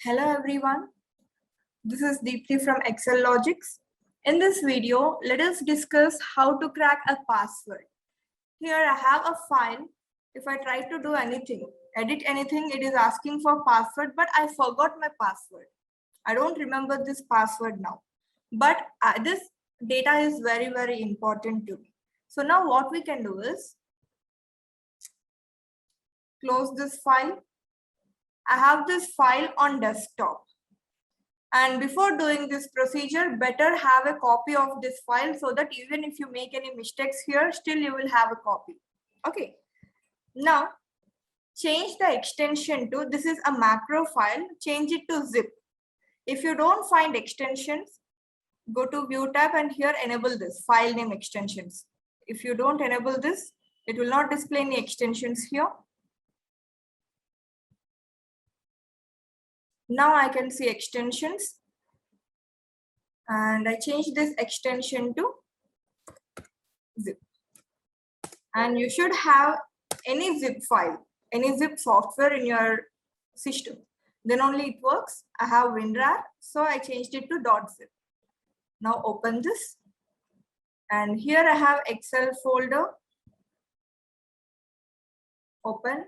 Hello everyone, this is Deepthi from Excel Logics. In this video, let us discuss how to crack a password. Here I have a file. If I try to do anything, edit anything, it is asking for password, but I forgot my password. I don't remember this password now, but this data is very important to me. So now what we can do is close this file. I have this file on desktop. And before doing this procedure, better have a copy of this file so that even if you make any mistakes here, still you will have a copy. Okay. Now, change the extension to, this is a macro file, change it to zip. If you don't find extensions, go to View tab and here enable this, file name extensions. If you don't enable this, it will not display any extensions here. Now I can see extensions and I change this extension to zip. And you should have any zip file, any zip software in your system. Then only it works. I have WinRAR, so I changed it to .zip. Now open this. And here I have Excel folder. Open.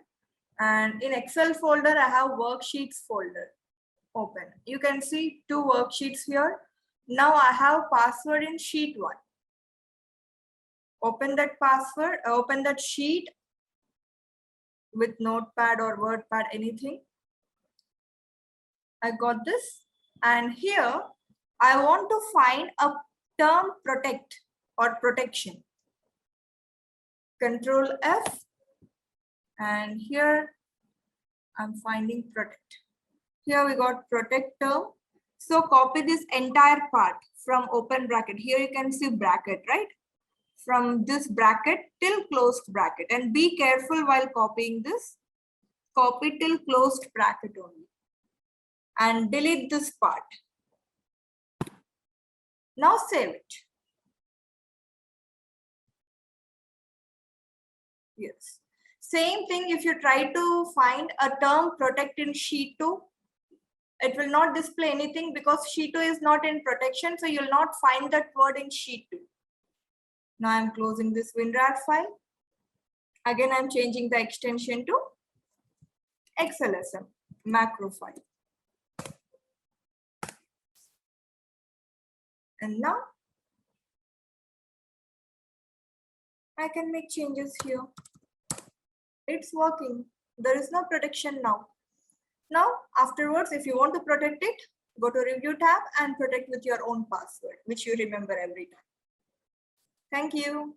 And in Excel folder, I have worksheets folder. Open. You can see two worksheets here. Now I have password in sheet 1. Open that password, open that sheet with notepad or wordpad, anything. I got this. And here I want to find a term protect or protection. Control F. And here I'm finding protect. Here we got protect term. So copy this entire part from open bracket. Here you can see bracket, right? From this bracket till closed bracket. And be careful while copying this. Copy till closed bracket only. And delete this part. Now save it. Yes. Same thing if you try to find a term protect in sheet 2. It will not display anything because sheet 2 is not in protection. So you'll not find that word in sheet 2. Now I'm closing this WinRAR file. Again, I'm changing the extension to XLSM, macro file. And now I can make changes here. It's working. There is no protection now. Now, afterwards, if you want to protect it, go to Review tab and protect with your own password, which you remember every time. Thank you.